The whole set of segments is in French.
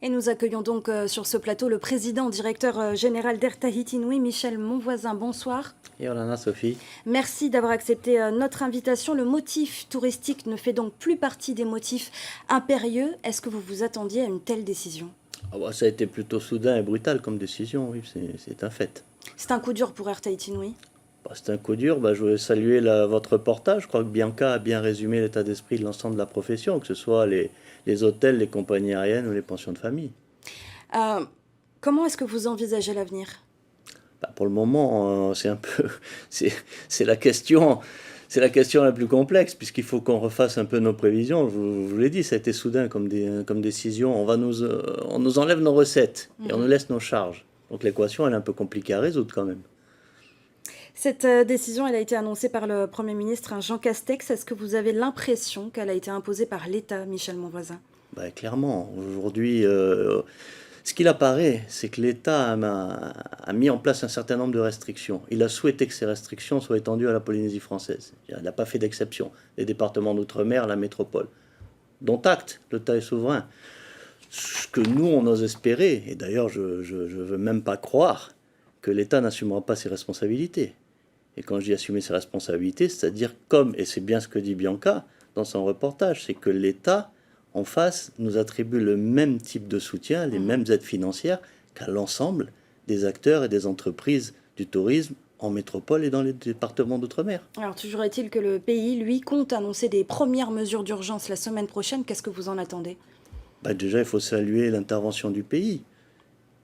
Et nous accueillons donc sur ce plateau le président directeur général d'Air Tahiti Nui, Michel Monvoisin. Bonsoir. Et Olana, Sophie. Merci d'avoir accepté notre invitation. Le motif touristique ne fait donc plus partie des motifs impérieux. Est-ce que vous vous attendiez à une telle décision? Ah bah, ça a été plutôt soudain et brutal comme décision, oui, c'est un fait. C'est un coup dur pour Air Tahiti Nui. Bah, c'est un coup dur. Bah, je voulais saluer votre reportage. Je crois que Bianca a bien résumé l'état d'esprit de l'ensemble de la profession, que ce soit les hôtels, les compagnies aériennes ou les pensions de famille. Euh, Comment est-ce que vous envisagez l'avenir? Bah, pour le moment, c'est un peu, c'est la question. C'est la question la plus complexe, puisqu'il faut qu'on refasse un peu nos prévisions. Je vous l'ai dit, ça a été soudain comme décision. On nous enlève nos recettes et on nous laisse nos charges. Donc l'équation, elle est un peu compliquée à résoudre quand même. Cette décision, elle a été annoncée par le Premier ministre Jean Castex. Est-ce que vous avez l'impression qu'elle a été imposée par l'État, Michel Monvoisin? Bah, clairement, aujourd'hui, ce qu'il apparaît, c'est que l'État a mis en place un certain nombre de restrictions. Il a souhaité que ces restrictions soient étendues à la Polynésie française. Il n'a pas fait d'exception. Les départements d'outre-mer, la métropole. Dont acte, l'État est souverain. Ce que nous, on ose espérer, et d'ailleurs, je ne veux même pas croire que l'État n'assumera pas ses responsabilités. Et quand je dis assumer ses responsabilités, c'est-à-dire comme, et c'est bien ce que dit Bianca dans son reportage, c'est que l'État en face nous attribue le même type de soutien, les mêmes aides financières qu'à l'ensemble des acteurs et des entreprises du tourisme en métropole et dans les départements d'outre-mer. Alors, toujours est-il que le pays, lui, compte annoncer des premières mesures d'urgence la semaine prochaine. Qu'est-ce que vous en attendez? Bah déjà, il faut saluer l'intervention du pays.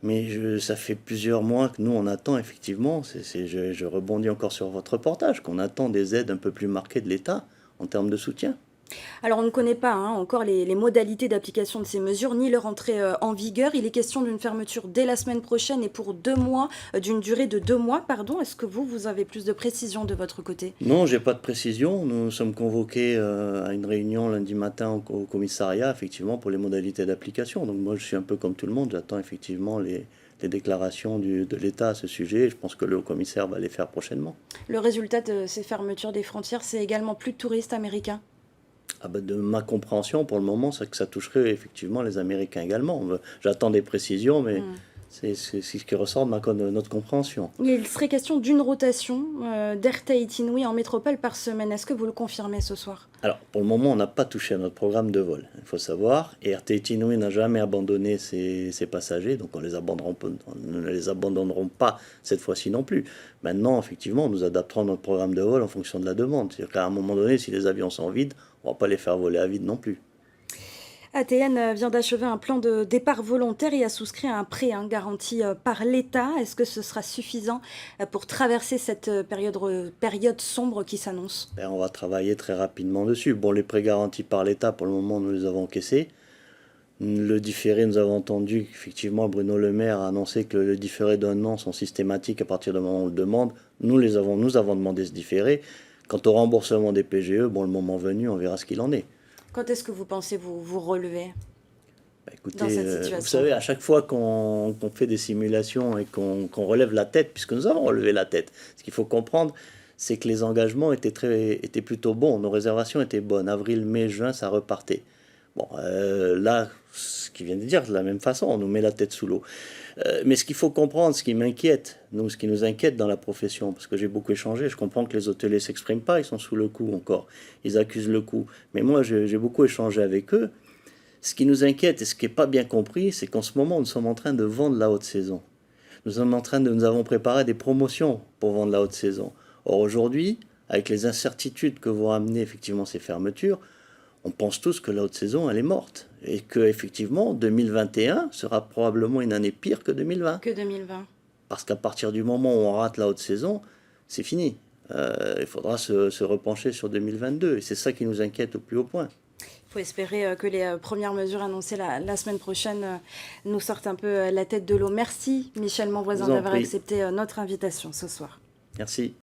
Mais ça fait plusieurs mois que nous, on attend effectivement, je rebondis encore sur votre reportage, qu'on attend des aides un peu plus marquées de l'État en termes de soutien. Alors, on ne connaît pas encore les modalités d'application de ces mesures, ni leur entrée en vigueur. Il est question d'une fermeture dès la semaine prochaine et pour 2 mois, d'une durée de 2 mois, pardon. Est-ce que vous avez plus de précisions de votre côté? Non, j'ai pas de précision. Nous sommes convoqués à une réunion lundi matin au commissariat, effectivement, pour les modalités d'application. Donc moi, je suis un peu comme tout le monde, j'attends effectivement les déclarations de l'État à ce sujet. Je pense que le haut-commissaire va les faire prochainement. Le résultat de ces fermetures des frontières, c'est également plus de touristes américains? Ah ben, de ma compréhension, pour le moment, c'est que ça toucherait effectivement les Américains également. J'attends des précisions, mais c'est ce qui ressort de notre compréhension. Il serait question d'une rotation d'Air Tahiti Nui en métropole par semaine. Est-ce que vous le confirmez ce soir? Alors, pour le moment, on n'a pas touché à notre programme de vol, il faut savoir. Et Air Tahiti Nui n'a jamais abandonné ses passagers, donc on ne les abandonnerons pas cette fois-ci non plus. Maintenant, effectivement, nous adapterons notre programme de vol en fonction de la demande. C'est-à-dire qu'à un moment donné, si les avions sont vides, on ne va pas les faire voler à vide non plus. ATN vient d'achever un plan de départ volontaire et a souscrit à un prêt garanti par l'État. Est-ce que ce sera suffisant pour traverser cette période sombre qui s'annonce? Ben, on va travailler très rapidement dessus. Bon, les prêts garantis par l'État, pour le moment, nous les avons encaissés. Le différé, nous avons entendu qu'effectivement Bruno Le Maire a annoncé que le différé d'un an sont systématiques à partir du moment où on le demande. Nous avons demandé ce différé. Quant au remboursement des PGE, bon, le moment venu, on verra ce qu'il en est. Quand est-ce que vous pensez vous relever Bah, écoutez, dans cette situation? vous savez, à chaque fois qu'on fait des simulations et qu'on relève la tête, puisque nous avons relevé la tête, ce qu'il faut comprendre, c'est que les engagements étaient plutôt bons, nos réservations étaient bonnes. Avril, mai, juin, ça repartait. Bon, là, ce qu'il vient de dire, de la même façon, on nous met la tête sous l'eau. Mais ce qu'il faut comprendre, ce qui m'inquiète, ce qui nous inquiète dans la profession, parce que j'ai beaucoup échangé, je comprends que les hôteliers ne s'expriment pas, ils sont sous le coup encore, ils accusent le coup. Mais moi, j'ai beaucoup échangé avec eux. Ce qui nous inquiète et ce qui n'est pas bien compris, c'est qu'en ce moment, nous sommes en train de vendre la haute saison. Nous avons préparé des promotions pour vendre la haute saison. Or, aujourd'hui, avec les incertitudes que vont amener effectivement ces fermetures, on pense tous que la haute saison, elle est morte. Et que, effectivement, 2021 sera probablement une année pire que 2020. Que 2020. Parce qu'à partir du moment où on rate la haute saison, c'est fini. Il faudra se repencher sur 2022. Et c'est ça qui nous inquiète au plus haut point. Il faut espérer que les premières mesures annoncées la semaine prochaine nous sortent un peu la tête de l'eau. Merci Michel Monvoisin d'avoir accepté notre invitation ce soir. Merci.